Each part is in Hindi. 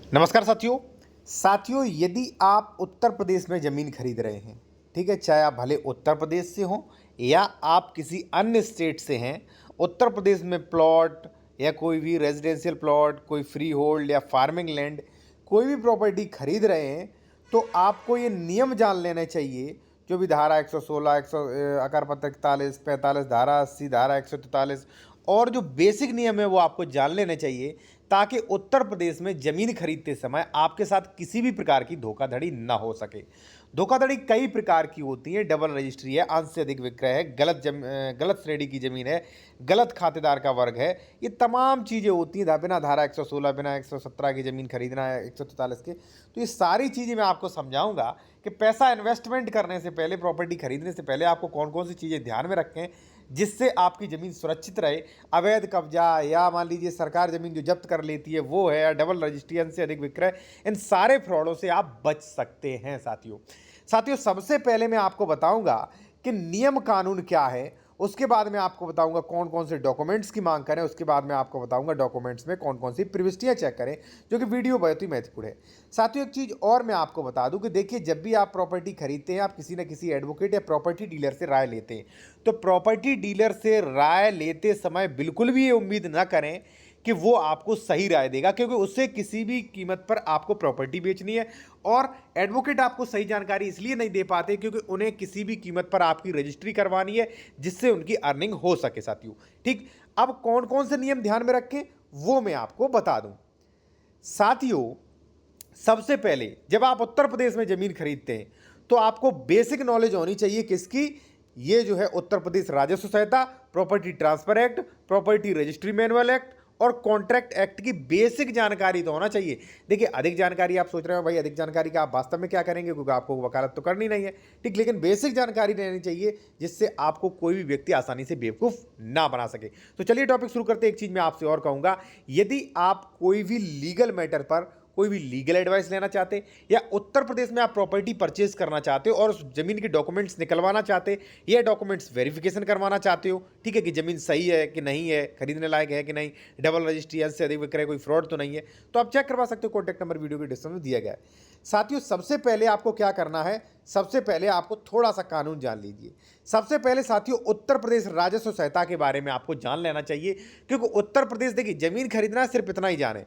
नमस्कार साथियों। यदि आप उत्तर प्रदेश में ज़मीन खरीद रहे हैं, ठीक है, चाहे आप भले उत्तर प्रदेश से हों या आप किसी अन्य स्टेट से हैं, उत्तर प्रदेश में प्लॉट या कोई भी रेजिडेंशियल प्लॉट, कोई फ्री होल्ड या फार्मिंग लैंड, कोई भी प्रॉपर्टी खरीद रहे हैं, तो आपको ये नियम जान लेना चाहिए। जो भी धारा 116, 100 आकार पत्र 41, 45, धारा 80, धारा 143 और जो बेसिक नियम है वो आपको जान लेने चाहिए, ताकि उत्तर प्रदेश में ज़मीन खरीदते समय आपके साथ किसी भी प्रकार की धोखाधड़ी ना हो सके। धोखाधड़ी कई प्रकार की होती है। डबल रजिस्ट्री है, अंश से अधिक विक्रय है, गलत श्रेणी की ज़मीन है, गलत खातेदार का वर्ग है, ये तमाम चीज़ें होती हैं। बिना धारा 116, बिना 117 की ज़मीन खरीदना है, 143 के, तो ये सारी चीज़ें मैं आपको समझाऊंगा कि पैसा इन्वेस्टमेंट करने से पहले, प्रॉपर्टी खरीदने से पहले आपको कौन कौन सी चीज़ें ध्यान में रखें जिससे आपकी ज़मीन सुरक्षित रहे। अवैध कब्जा या मान लीजिए सरकार ज़मीन जो जब्त कर लेती है वो है, या डबल रजिस्ट्री, अंश से अधिक विक्रय, इन सारे फ्रॉडों से आप बच सकते हैं। साथियों सबसे पहले मैं आपको बताऊंगा कि नियम कानून क्या है, उसके बाद मैं आपको बताऊंगा कौन कौन से डॉक्यूमेंट्स की मांग करें, उसके बाद मैं आपको बताऊंगा डॉक्यूमेंट्स में कौन कौन सी प्रविष्टियां चेक करें, जो कि वीडियो बहुत ही महत्वपूर्ण है। साथियों एक चीज़ और मैं आपको बता दूं कि देखिए, जब भी आप प्रॉपर्टी खरीदते हैं, आप किसी न किसी एडवोकेट या प्रॉपर्टी डीलर से राय लेते हैं, तो प्रॉपर्टी डीलर से राय लेते समय बिल्कुल भी ये उम्मीद ना करें कि वो आपको सही राय देगा, क्योंकि उससे किसी भी कीमत पर आपको प्रॉपर्टी बेचनी है। और एडवोकेट आपको सही जानकारी इसलिए नहीं दे पाते क्योंकि उन्हें किसी भी कीमत पर आपकी रजिस्ट्री करवानी है, जिससे उनकी अर्निंग हो सके। साथियों ठीक, अब कौन कौन से नियम ध्यान में रखें वो मैं आपको बता दूं। साथियों सबसे पहले, जब आप उत्तर प्रदेश में जमीन खरीदते हैं तो आपको बेसिक नॉलेज होनी चाहिए किसकी, ये जो है उत्तर प्रदेश राजस्व संहिता, property transfer act, property registry manual act और कॉन्ट्रैक्ट एक्ट की बेसिक जानकारी तो होना चाहिए। देखिए, अधिक जानकारी आप सोच रहे हो भाई, अधिक जानकारी का आप वास्तव में क्या करेंगे, क्योंकि आपको वकालत तो करनी नहीं है, ठीक, लेकिन बेसिक जानकारी रहनी चाहिए जिससे आपको कोई भी व्यक्ति आसानी से बेवकूफ़ ना बना सके। तो चलिए टॉपिक शुरू करते हैं। एक चीज़ मैं आपसे और कहूँगा, यदि आप कोई भी लीगल मैटर पर कोई भी लीगल एडवाइस लेना चाहते, या उत्तर प्रदेश में आप प्रॉपर्टी परचेज करना चाहते हो और उस जमीन के डॉक्यूमेंट्स निकलवाना चाहते, या डॉक्यूमेंट्स वेरिफिकेशन करवाना चाहते हो, ठीक है, कि जमीन सही है कि नहीं है, खरीदने लायक है कि नहीं, डबल रजिस्ट्री, अंश से अधिक विक्रय, कोई फ्रॉड तो नहीं है, तो आप चेक करवा सकते हो। कॉन्टैक्ट नंबर वीडियो के डिस्क्रिप्शन में दिया गया है। साथियों सबसे पहले आपको क्या करना है, सबसे पहले आपको थोड़ा सा कानून जान लीजिए। सबसे पहले साथियों, उत्तर प्रदेश राजस्व संहिता के बारे में आपको जान लेना चाहिए, क्योंकि उत्तर प्रदेश, देखिए, जमीन खरीदना सिर्फ इतना ही जाने।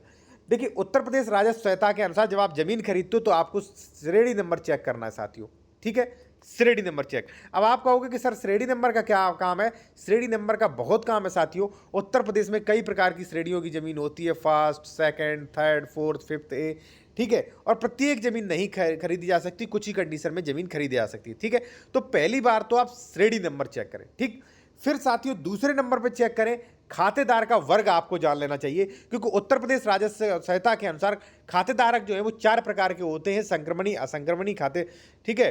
देखिए, उत्तर प्रदेश राजस्व संहिता के अनुसार जब आप जमीन खरीदते हो तो आपको श्रेणी नंबर चेक करना है साथियों, ठीक है, श्रेणी नंबर चेक। अब आप कहोगे कि सर श्रेणी नंबर का क्या काम है, श्रेणी नंबर का बहुत काम है साथियों। उत्तर प्रदेश में कई प्रकार की श्रेणियों की जमीन होती है, first, second, third, fourth, fifth A, ठीक है, और प्रत्येक जमीन नहीं खरीदी जा सकती, कुछ ही कंडीशन में जमीन खरीदी जा सकती है, ठीक है। तो पहली बार तो आप श्रेणी नंबर चेक करें, ठीक। फिर साथियों दूसरे नंबर पर चेक करें, खातेदार का वर्ग आपको जान लेना चाहिए, क्योंकि उत्तर प्रदेश राजस्व संहिता के अनुसार खातेदारक जो है वो 4 प्रकार के होते हैं, संक्रमणी, असंक्रमणी खाते, ठीक है।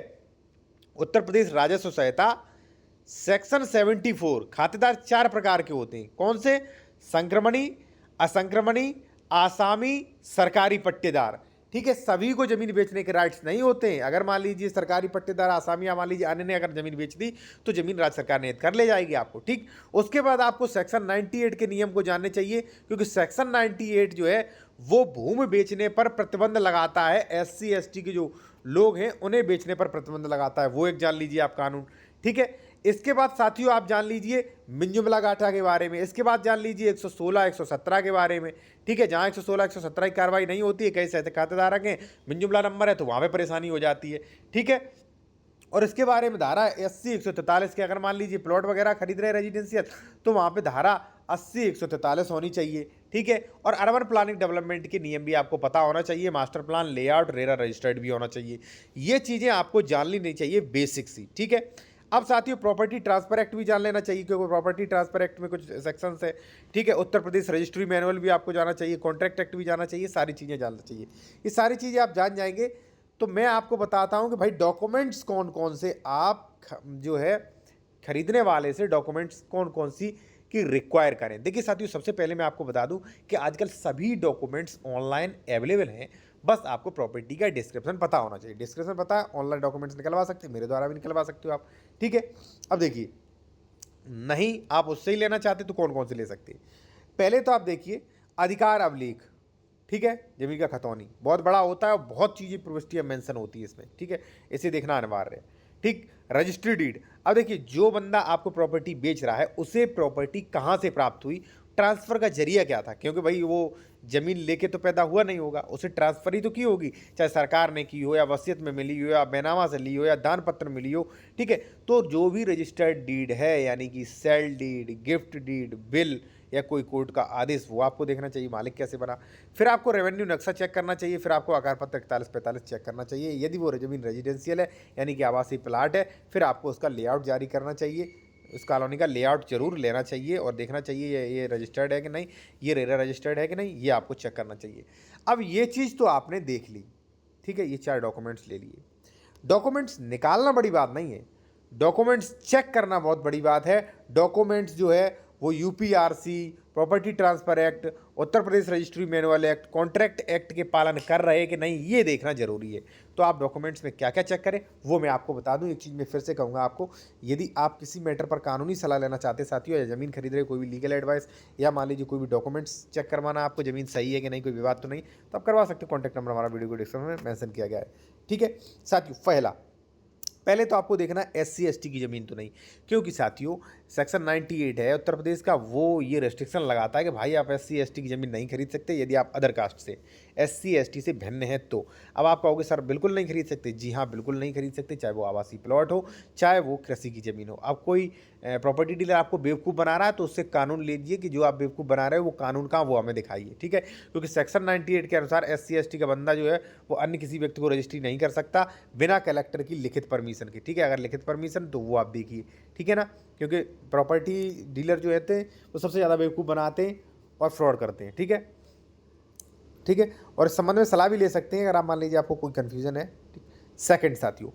उत्तर प्रदेश राजस्व संहिता सेक्शन 74, खातेदार 4 प्रकार के होते हैं। कौन से? संक्रमणी, असंक्रमणी, आसामी, सरकारी पट्टेदार, ठीक है। सभी को जमीन बेचने के राइट्स नहीं होते हैं। अगर मान लीजिए सरकारी पट्टेदार, आसामी या मान लीजिए अन्य ने अगर जमीन बेच दी तो जमीन राज्य सरकार ने कर ले जाएगी आपको, ठीक। उसके बाद आपको सेक्शन 98 के नियम को जानने चाहिए, क्योंकि सेक्शन 98 जो है वो भूमि बेचने पर प्रतिबंध लगाता है। SC ST के जो लोग हैं उन्हें बेचने पर प्रतिबंध लगाता है, वो एक जान लीजिए आप कानून, ठीक है। इसके बाद साथियों आप जान लीजिए मिंजुमला गाठा के बारे में। इसके बाद जान लीजिए 116, 117 के बारे में, ठीक है। जहां 116, 117 की कार्रवाई नहीं होती है, कई सहते खातेदारक हैं, मिंजुमला नंबर है, तो वहां पे परेशानी हो जाती है, ठीक है। और इसके बारे में धारा 80, 143 के, अगर मान लीजिए प्लॉट वगैरह खरीद रहे हैं रेजिडेंशियल, तो वहां पे धारा 80, 143 होनी चाहिए, ठीक है। और अर्बन प्लानिंग डेवलपमेंट के नियम भी आपको पता होना चाहिए, master plan, layout, RERA registered भी होना चाहिए। ये चीज़ें आपको जान लेनी चाहिए, बेसिक सी, ठीक है। अब साथियों प्रॉपर्टी ट्रांसफर एक्ट भी जान लेना चाहिए, क्योंकि प्रॉपर्टी ट्रांसफर एक्ट में कुछ सेक्शंस है, ठीक है। उत्तर प्रदेश रजिस्ट्री मैनुअल भी आपको जाना चाहिए, कॉन्ट्रैक्ट एक्ट भी जाना चाहिए, सारी चीज़ें जानना चाहिए। ये सारी चीज़ें आप जान जाएंगे तो मैं आपको बताता हूं कि भाई डॉक्यूमेंट्स कौन कौन से आप जो है खरीदने वाले से डॉक्यूमेंट्स कौन कौन सी की रिक्वायर करें। देखिए साथियों सबसे पहले मैं आपको बता दूं कि आजकल सभी डॉक्यूमेंट्स ऑनलाइन अवेलेबल हैं, बस आपको प्रॉपर्टी का डिस्क्रिप्शन पता होना चाहिए। डिस्क्रिप्शन पता है, ऑनलाइन डॉक्यूमेंट्स निकलवा सकते हैं, मेरे द्वारा भी निकलवा सकते हो आप, ठीक है। अब देखिए, नहीं आप उससे ही लेना चाहते तो कौन कौन से ले सकते हैं। पहले तो आप देखिए अधिकार अभिलेख, ठीक है। जमीन का खतौनी बहुत बड़ा होता है और बहुत चीज़ें प्रविष्टियाँ मेंशन होती है इसमें, ठीक है, इसे देखना अनिवार्य है। ठीक। रजिस्ट्री डीड, अब देखिए जो बंदा आपको प्रॉपर्टी बेच रहा है उसे प्रॉपर्टी कहाँ से प्राप्त हुई, ट्रांसफ़र का जरिया क्या था, क्योंकि भाई वो ज़मीन लेके तो पैदा हुआ नहीं होगा, उसे ट्रांसफ़र ही तो की होगी, चाहे सरकार ने की हो या वसीयत में मिली हो या बैनामा से ली हो या दान पत्र मिली हो, ठीक है। तो जो भी रजिस्टर्ड डीड है यानी कि sale deed, gift deed, bill या कोई कोर्ट का आदेश, वो आपको देखना चाहिए मालिक कैसे बना। फिर आपको रेवेन्यू नक्शा चेक करना चाहिए, फिर आपको आकार पत्र 41-45 चेक करना चाहिए। यदि वो ज़मीन रेजिडेंशियल है यानी कि आवासीय प्लाट है, फिर आपको उसका लेआउट जारी करना चाहिए, उस कॉलोनी का लेआउट जरूर लेना चाहिए और देखना चाहिए ये रजिस्टर्ड है कि नहीं, ये रेरा रजिस्टर्ड है कि नहीं, ये आपको चेक करना चाहिए। अब ये चीज़ तो आपने देख ली, ठीक है, ये 4 डॉक्यूमेंट्स ले लिए। डॉक्यूमेंट्स निकालना बड़ी बात नहीं है, डॉक्यूमेंट्स चेक करना बहुत बड़ी बात है। डॉक्यूमेंट्स जो है वो UPRC, property transfer act, Uttar Pradesh registry manual act, contract act के पालन कर रहे हैं कि नहीं, ये देखना जरूरी है। तो आप डॉक्यूमेंट्स में क्या क्या चेक करें वो मैं आपको बता दूं। एक चीज़ मैं फिर से कहूँगा आपको, यदि आप किसी मैटर पर कानूनी सलाह लेना चाहते साथियों, या ज़मीन खरीद रहे कोई भी लीगल एडवाइस, या मान लीजिए कोई भी डॉक्यूमेंट्स चेक करवाना आपको, ज़मीन सही है कि नहीं, कोई विवाद तो नहीं, तो आप करवा सकते हो। कॉन्टैक्ट नंबर हमारा वीडियो को डिस्क्रिप्शन में मेंशन किया गया है, ठीक है साथियों। पहले तो आपको देखना SC ST की ज़मीन तो नहीं, क्योंकि साथियों सेक्शन 98 है उत्तर प्रदेश का, वो ये रेस्ट्रिक्शन लगाता है कि भाई आप SC ST की ज़मीन नहीं खरीद सकते यदि आप अदर कास्ट से SC ST से भिन्न है तो। अब आप कहोगे सर बिल्कुल नहीं खरीद सकते, जी हाँ बिल्कुल नहीं खरीद सकते, चाहे वो आवासीय प्लॉट हो चाहे वो कृषि की ज़मीन हो। अब कोई प्रॉपर्टी डीलर आपको बेवकूफ़ बना रहा है तो उससे कानून लीजिए कि जो आप बेवकूफ़ बना रहे हो वो कानून का वो हमें दिखाइए, ठीक है। क्योंकि सेक्शन 98 के अनुसार SC ST का बंदा जो है वो अन्य किसी व्यक्ति को रजिस्ट्री नहीं कर सकता बिना कलेक्टर की लिखित परमिशन की, ठीक है। अगर लिखित परमिशन तो वो आप देखिए, ठीक है ना, क्योंकि प्रॉपर्टी डीलर जो रहते हैं वो सबसे ज़्यादा बेवकूफ़ बनाते हैं और फ्रॉड करते हैं, ठीक है, ठीक है। और इस संबंध में सलाह भी ले सकते हैं अगर आप मान लीजिए आपको कोई कन्फ्यूजन है, ठीक। सेकंड साथियों,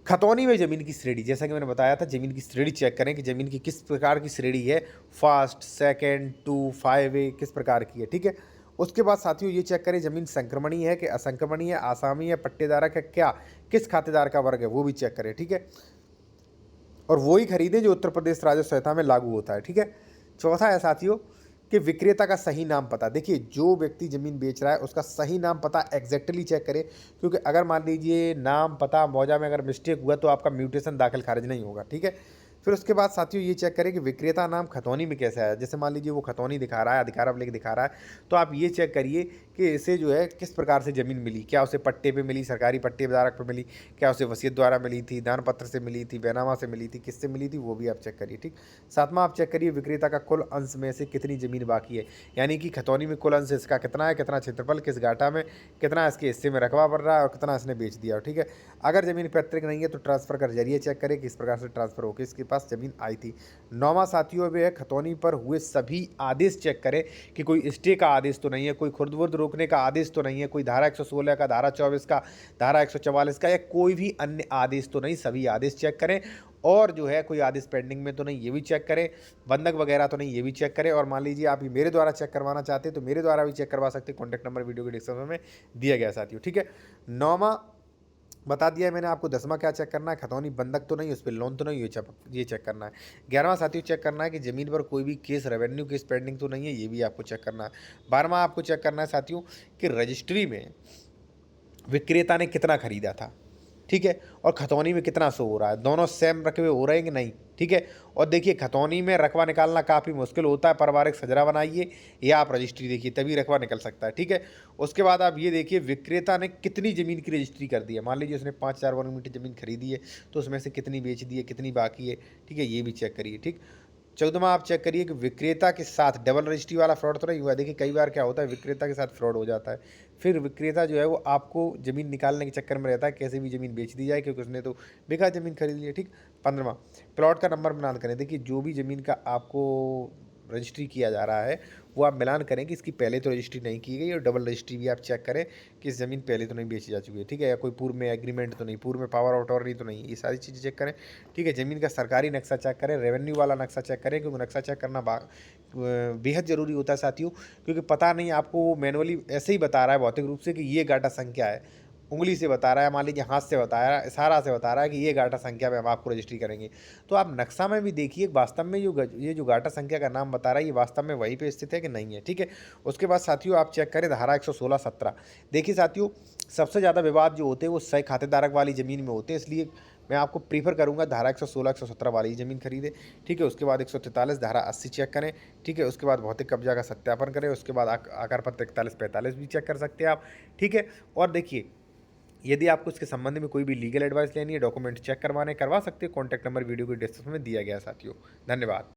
खतौनी में ज़मीन की श्रेणी, जैसा कि मैंने बताया था, ज़मीन की श्रेणी चेक करें कि ज़मीन की किस प्रकार की श्रेणी है, फर्स्ट, सेकंड, 2, 5A किस प्रकार की है, ठीक है। उसके बाद साथियों ये चेक करें ज़मीन संक्रमणीय है कि असंक्रमणीय है, आसामी है, पट्टेदारक है, क्या किस खातेदार का वर्ग है, वो भी चेक करें, ठीक है। और वो ही खरीदें जो उत्तर प्रदेश राजस्व संहिता में लागू होता है, ठीक है। चौथा है साथियों कि विक्रेता का सही नाम पता, देखिए जो व्यक्ति ज़मीन बेच रहा है उसका सही नाम पता एग्जैक्टली चेक करें, क्योंकि अगर मान लीजिए नाम पता मौजा में अगर मिस्टेक हुआ तो आपका म्यूटेशन दाखिल खारिज नहीं होगा, ठीक है। फिर उसके बाद साथियों ये चेक करें कि विक्रेता नाम खतौनी में कैसे आया, जैसे मान लीजिए वो खतौनी दिखा रहा है, अधिकार अभिलेख दिखा रहा है, तो आप ये चेक करिए कि इसे जो है किस प्रकार से ज़मीन मिली, क्या उसे पट्टे पे मिली, सरकारी पट्टे धारक पे मिली, क्या उसे वसीयत द्वारा मिली थी, दान पत्र से मिली थी, बैनामा से मिली थी, किससे मिली थी, वो भी आप चेक करिए, ठीक। सातवां आप चेक करिए विक्रेता का कुल अंश में से कितनी ज़मीन बाकी है, यानी कि खतौनी में कुल अंश इसका कितना है, कितना क्षेत्रफल, किस घाटा में, कितना इसके हिस्से में रकबा पड़ रहा है और कितना इसने बेच दिया, ठीक है। अगर ज़मीन पैतृक नहीं है तो ट्रांसफ़र का जरिए चेक करें किस प्रकार से ट्रांसफ़र होकर इसके पास ज़मीन आई थी। नौवां साथियों में है खतौनी पर हुए सभी आदेश चेक करें कि कोई स्टे का आदेश तो नहीं है, कोई खुर्द-बुर्द रोकने का आदेश तो नहीं है, कोई धारा 116 का, धारा 24 का, धारा 144 का या कोई भी अन्य आदेश तो नहीं, सभी आदेश चेक करें। और जो है कोई आदेश पेंडिंग में तो नहीं, ये भी चेक करें, बंधक वगैरह तो नहीं, ये भी चेक करें। और मान लीजिए आप ये मेरे द्वारा चेक करवाना चाहते हैं तो मेरे द्वारा भी चेक करवा सकते हैं, कॉन्टैक्ट नंबर वीडियो के डिस्क्रिप्शन में दिया गया साथियों, ठीक है। नौवां बता दिया है मैंने आपको। 10वां क्या चेक करना है, खतौनी बंधक तो नहीं, उस पर लोन तो नहीं, ये चेक करना है। 11वां साथियों चेक करना है कि ज़मीन पर कोई भी केस, रेवेन्यू केस पेंडिंग तो नहीं है, ये भी आपको चेक करना है। 12वां आपको चेक करना है साथियों कि रजिस्ट्री में विक्रेता ने कितना खरीदा था, ठीक है, और खतौनी में कितना शो हो रहा है, दोनों सेम रकबे हो रहे हैं कि नहीं, ठीक है। और देखिए खतौनी में रकबा निकालना काफ़ी मुश्किल होता है, पारिवारिक सजरा बनाइए या आप रजिस्ट्री देखिए तभी रकबा निकल सकता है, ठीक है। उसके बाद आप ये देखिए विक्रेता ने कितनी ज़मीन की रजिस्ट्री कर दी है, मान लीजिए उसने 5,000 वर्ग मीटर ज़मीन खरीदी है तो उसमें से कितनी बेच दी है, कितनी बाकी है, ठीक है, ये भी चेक करिए, ठीक। 14वां आप चेक करिए कि विक्रेता के साथ डबल रजिस्ट्री वाला फ्रॉड तो नहीं हुआ। देखिए कई बार क्या होता है विक्रेता के साथ फ्रॉड हो जाता है, फिर विक्रेता जो है वो आपको ज़मीन निकालने के चक्कर में रहता है, कैसे भी ज़मीन बेच दी जाए क्योंकि उसने तो बेकार ज़मीन खरीद ली है, ठीक। 15वां प्लॉट का नंबर मिलान करें। देखिए जो भी ज़मीन का आपको रजिस्ट्री किया जा रहा है वो आप मिलान करें कि इसकी पहले तो रजिस्ट्री नहीं की गई और डबल रजिस्ट्री भी आप चेक करें कि इस ज़मीन पहले तो नहीं बेची जा चुकी है, ठीक है, या कोई पूर्व में एग्रीमेंट तो नहीं, पूर्व में पावर ऑफ अटॉर्नी तो नहीं, ये सारी चीज़ें चेक करें, ठीक है। ज़मीन का सरकारी नक्शा चेक करें, रेवेन्यू वाला नक्शा चेक करें, क्योंकि नक्शा चेक करना बेहद ज़रूरी होता है साथियों, क्योंकि पता नहीं आपको मैनुअली ऐसे ही बता रहा है भौतिक रूप से कि ये गाटा संख्या है, उंगली से बता रहा है, मान लीजिए हाथ से बता रहा है, इशारा से बता रहा है कि ये गाटा संख्या में हम आपको रजिस्ट्री करेंगे। तो आप नक्शा में भी देखिए वास्तव में ये जो गाटा संख्या का नाम बता रहा है ये वास्तव में वहीं पे स्थित है कि नहीं है, ठीक है। उसके बाद साथियों आप चेक करें धारा 116(17). देखिए साथियों, सबसे ज़्यादा विवाद जो होते हैं वो सही खातेदारक वाली ज़मीन में होते हैं, इसलिए मैं आपको प्रीफर करूंगा धारा 116 117 वाली ही ज़मीन खरीदे, ठीक है। उसके बाद 143 धारा 80 चेक करें, ठीक है। उसके बाद भौतिक कब्जा का सत्यापन करें, उसके बाद आकार पत्र 41 45 भी चेक कर सकते हैं आप, ठीक है। और देखिए, यदि आपको इसके संबंध में कोई भी लीगल एडवाइस लेनी है, डॉक्यूमेंट चेक करवाने करवा सकते हैं। कॉन्टैक्ट नंबर वीडियो के डिस्क्रिप्शन में दिया गया है साथियों। धन्यवाद।